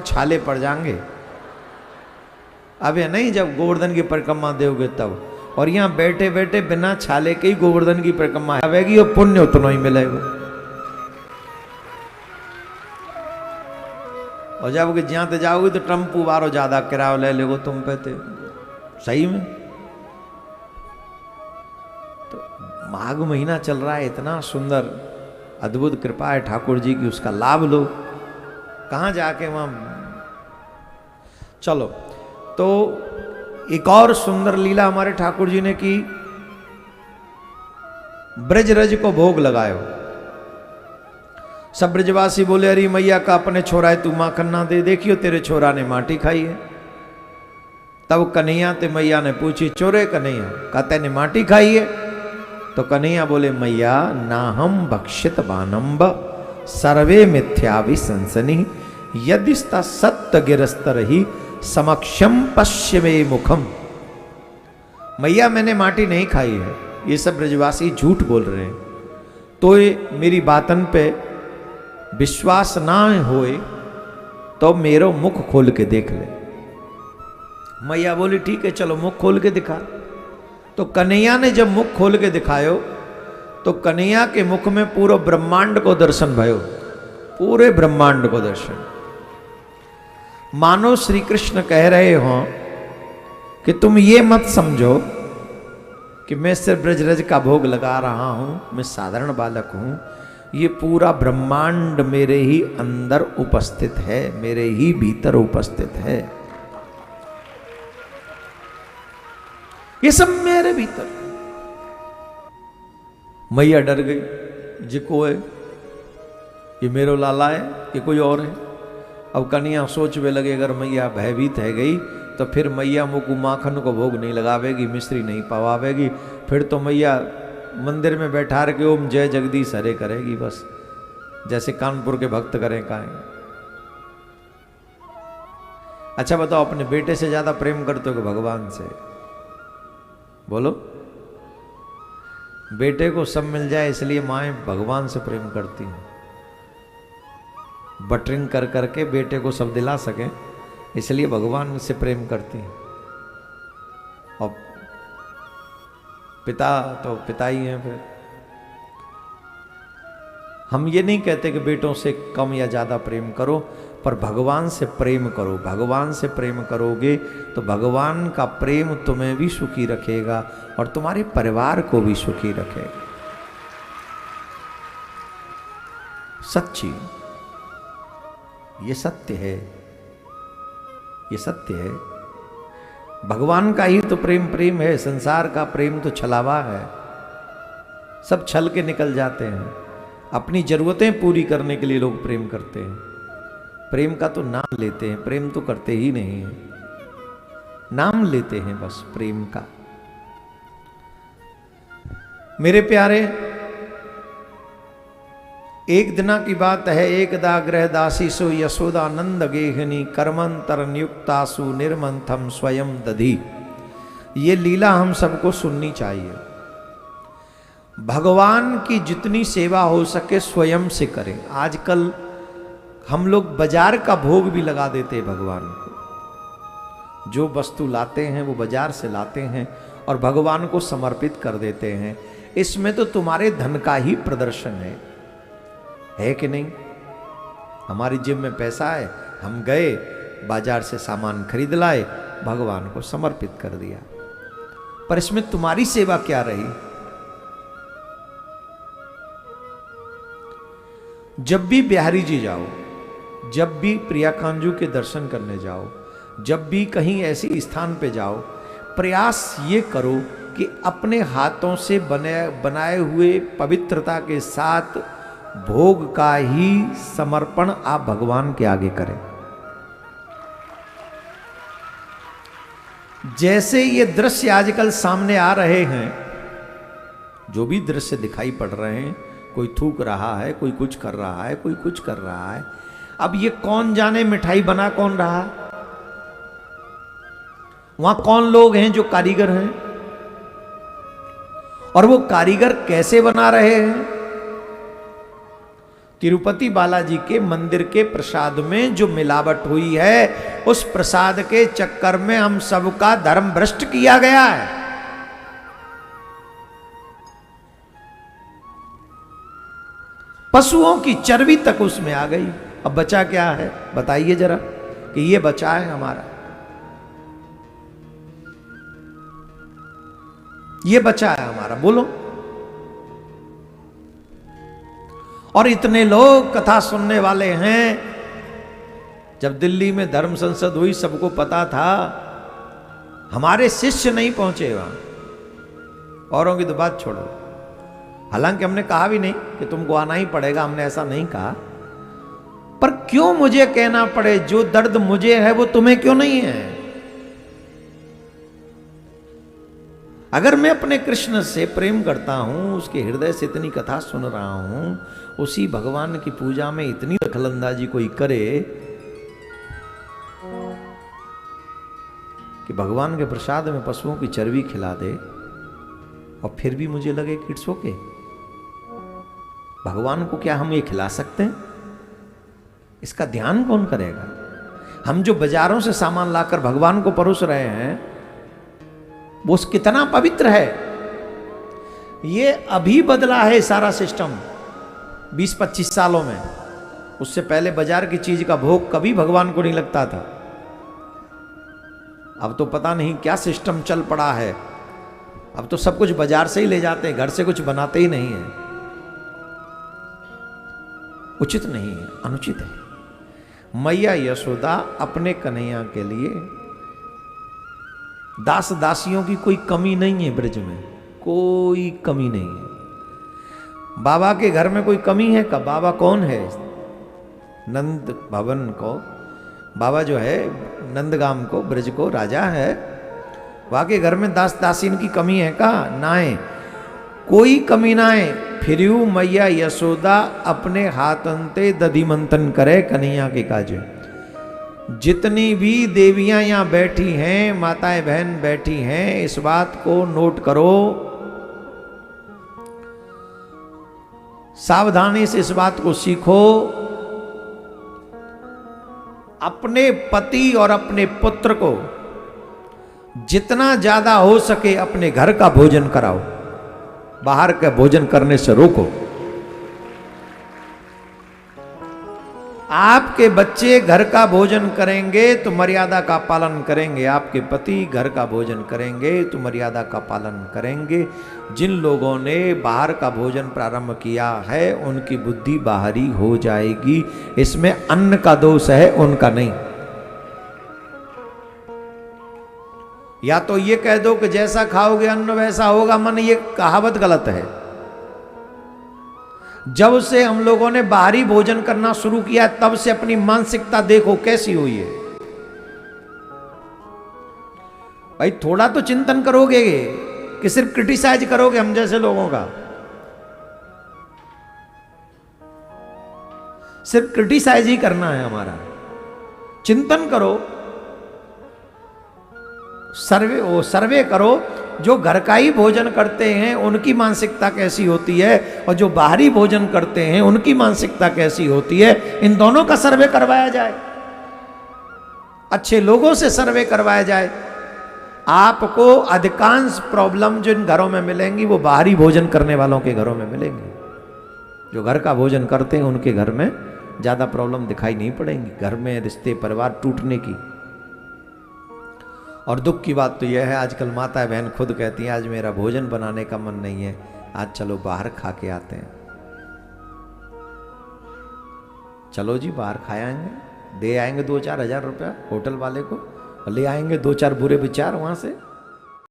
छाले पड़ जाएंगे। अब ये नहीं जब गोवर्धन की परिक्रमा दोगे तब, और यहाँ बैठे बैठे बिना छाले के ही गोवर्धन की परिक्रमा आवेगी और पुण्य उतना ही मिलेगा। और जब जहाँ ते जाओगे तो टम्पू वारो ज्यादा किराया ले लेगो तुम पे थे सही में। तो माघ महीना चल रहा है, इतना सुंदर अद्भुत कृपा है ठाकुर जी की, उसका लाभ लो। कहाँ जाके वहां चलो। तो एक और सुंदर लीला हमारे ठाकुर जी ने की, ब्रजरज को भोग लगायो। सब ब्रजवासी बोले अरे मैया का अपने छोरा है, तू माखन ना दे, देखियो तेरे छोरा ने माटी खाई है। तब कन्हैया ते मैया ने पूछी, चोरे कन्हैया का तेने माटी खाई है? तो कन्हैया बोले मैया नाहम भक्षित बानम्ब सर्वे मिथ्या विसंसनी यदिस्ता सत्य गिरस्तर ही समक्षम पश्चिमे मुखम। मैया मैंने माटी नहीं खाई है, ये सब ब्रजवासी झूठ बोल रहे हैं। तो ये मेरी बातन पे विश्वास ना होए तो मेरो मुख खोल के देख ले। मैया बोली ठीक है चलो मुख खोल के दिखा। तो कन्हैया ने जब मुख खोल के दिखायो तो कन्हैया के मुख में पूरा ब्रह्मांड को दर्शन भयो, पूरे ब्रह्मांड को दर्शन। मानो श्री कृष्ण कह रहे हो कि तुम ये मत समझो कि मैं सिर्फ ब्रजरज का भोग लगा रहा हूं, मैं साधारण बालक हूं। ये पूरा ब्रह्मांड मेरे ही अंदर उपस्थित है, मेरे ही भीतर उपस्थित है। ये सब मेरे भीतर। मैया डर गई, जिको है ये मेरो लाला है कि कोई और है। अब कन्हैया सोचने लगे अगर मैया भयभीत है गई तो फिर मैया मुकु माखन को भोग नहीं लगावेगी, मिश्री नहीं पवावेगी, फिर तो मैया मंदिर में बैठा के ओम जय जगदीश हरे करेगी बस, जैसे कानपुर के भक्त करें काहे। अच्छा बताओ अपने बेटे से ज्यादा प्रेम करते हो कि भगवान से? बोलो। बेटे को सब मिल जाए इसलिए माएँ भगवान से प्रेम करती हैं, बटरिंग कर करके बेटे को सब दिला सके इसलिए भगवान से प्रेम करती हैं। और पिता तो पिता ही हैं। फिर हम ये नहीं कहते कि बेटों से कम या ज़्यादा प्रेम करो, पर भगवान से प्रेम करो। भगवान से प्रेम करोगे तो भगवान का प्रेम तुम्हें भी सुखी रखेगा और तुम्हारे परिवार को भी सुखी रखेगा। सच्ची ये सत्य है, ये सत्य है। भगवान का ही तो प्रेम प्रेम है, संसार का प्रेम तो छलावा है। सब छल के निकल जाते हैं। अपनी जरूरतें पूरी करने के लिए लोग प्रेम करते हैं, प्रेम का तो नाम लेते हैं, प्रेम तो करते ही नहीं है, नाम लेते हैं बस प्रेम का। मेरे प्यारे, एक दिना की बात है, एकदा गृह दासी सो यशोदानंद गेहनी कर्मंतर नियुक्तासु निर्मंथम स्वयं दधी। ये लीला हम सबको सुननी चाहिए। भगवान की जितनी सेवा हो सके स्वयं से करें। आजकल हम लोग बाजार का भोग भी लगा देते हैं भगवान को। जो वस्तु लाते हैं वो बाजार से लाते हैं और भगवान को समर्पित कर देते हैं। इसमें तो तुम्हारे धन का ही प्रदर्शन है कि नहीं? हमारी जेब में पैसा है, हम गए बाजार से सामान खरीद लाए, भगवान को समर्पित कर दिया, पर इसमें तुम्हारी सेवा क्या रही? जब भी बिहारी जी जाओ, जब भी प्रिया कांजू के दर्शन करने जाओ, जब भी कहीं ऐसी स्थान पे जाओ, प्रयास ये करो कि अपने हाथों से बनाए हुए पवित्रता के साथ भोग का ही समर्पण आप भगवान के आगे करें। जैसे ये दृश्य आजकल सामने आ रहे हैं, जो भी दृश्य दिखाई पड़ रहे हैं, कोई थूक रहा है, कोई कुछ कर रहा है, कोई कुछ कर रहा है। अब ये कौन जाने मिठाई बना कौन रहा, वहां कौन लोग हैं जो कारीगर हैं, और वो कारीगर कैसे बना रहे हैं? तिरुपति बालाजी के मंदिर के प्रसाद में जो मिलावट हुई है, उस प्रसाद के चक्कर में हम सबका धर्म भ्रष्ट किया गया है। पशुओं की चर्बी तक उसमें आ गई। अब बचा क्या है बताइए जरा, कि ये बचा है हमारा, ये बचा है हमारा, बोलो। और इतने लोग कथा सुनने वाले हैं। जब दिल्ली में धर्म संसद हुई, सबको पता था, हमारे शिष्य नहीं पहुंचे वहां। औरों की तो बात छोड़ो। हालांकि हमने कहा भी नहीं कि तुमको आना ही पड़ेगा, हमने ऐसा नहीं कहा। पर क्यों मुझे कहना पड़े, जो दर्द मुझे है वो तुम्हें क्यों नहीं है? अगर मैं अपने कृष्ण से प्रेम करता हूं, उसके हृदय से इतनी कथा सुन रहा हूं, उसी भगवान की पूजा में इतनी दखलंदाजी कोई करे कि भगवान के प्रसाद में पशुओं की चर्बी खिला दे, और फिर भी मुझे लगे कि इट्स ओके। भगवान को क्या हम ये खिला सकते हैं? इसका ध्यान कौन करेगा? हम जो बाजारों से सामान लाकर भगवान को परोस रहे हैं, वो कितना पवित्र है। ये अभी बदला है सारा सिस्टम 20-25 सालों में। उससे पहले बाजार की चीज का भोग कभी भगवान को नहीं लगता था। अब तो पता नहीं क्या सिस्टम चल पड़ा है। अब तो सब कुछ बाजार से ही ले जाते हैं, घर से कुछ बनाते ही नहीं है। उचित नहीं है, अनुचित है। मैया यशोदा अपने कन्हैया के लिए, दास दासियों की कोई कमी नहीं है ब्रज में, कोई कमी नहीं है। बाबा के घर में कोई कमी है का? बाबा कौन है? नंद भवन को बाबा जो है, नंदगाम को, ब्रज को राजा है। वहां के घर में दास दासीन की कमी है का? ना है, कोई कमी ना है। फिर मैया यशोदा अपने हाथंते दधि मंथन करे कन्हैया के काजे। जितनी भी देवियां यहां बैठी हैं, माताएं बहन बैठी हैं, इस बात को नोट करो, सावधानी से इस बात को सीखो। अपने पति और अपने पुत्र को जितना ज्यादा हो सके अपने घर का भोजन कराओ, बाहर का भोजन करने से रोको। आपके बच्चे घर का भोजन करेंगे तो मर्यादा का पालन करेंगे, आपके पति घर का भोजन करेंगे तो मर्यादा का पालन करेंगे। जिन लोगों ने बाहर का भोजन प्रारंभ किया है, उनकी बुद्धि बाहरी हो जाएगी। इसमें अन्न का दोष है, उनका नहीं। या तो ये कह दो कि जैसा खाओगे अन्न वैसा होगा मन, ये कहावत गलत है। जब से हम लोगों ने बाहरी भोजन करना शुरू किया, तब से अपनी मानसिकता देखो कैसी हुई है। भाई थोड़ा तो चिंतन करोगे कि सिर्फ क्रिटिसाइज करोगे हम जैसे लोगों का? सिर्फ क्रिटिसाइज ही करना है हमारा? चिंतन करो, सर्वे करो। जो घर का ही भोजन करते हैं उनकी मानसिकता कैसी होती है, और जो बाहरी भोजन करते हैं उनकी मानसिकता कैसी होती है। इन दोनों का सर्वे करवाया जाए, अच्छे लोगों से सर्वे करवाया जाए। आपको अधिकांश प्रॉब्लम जो इन घरों में मिलेंगी, वो बाहरी भोजन करने वालों के घरों में मिलेंगी। जो घर का भोजन करते हैं उनके घर में ज्यादा प्रॉब्लम दिखाई नहीं पड़ेंगी, घर में रिश्ते परिवार टूटने की। और दुख की बात तो यह है, आजकल माता बहन खुद कहती हैं आज मेरा भोजन बनाने का मन नहीं है, आज चलो बाहर खा के आते हैं। चलो जी बाहर खा आएंगे, दे आएंगे 2-4 हज़ार रुपया होटल वाले को, ले आएंगे 2-4 बुरे विचार वहां से।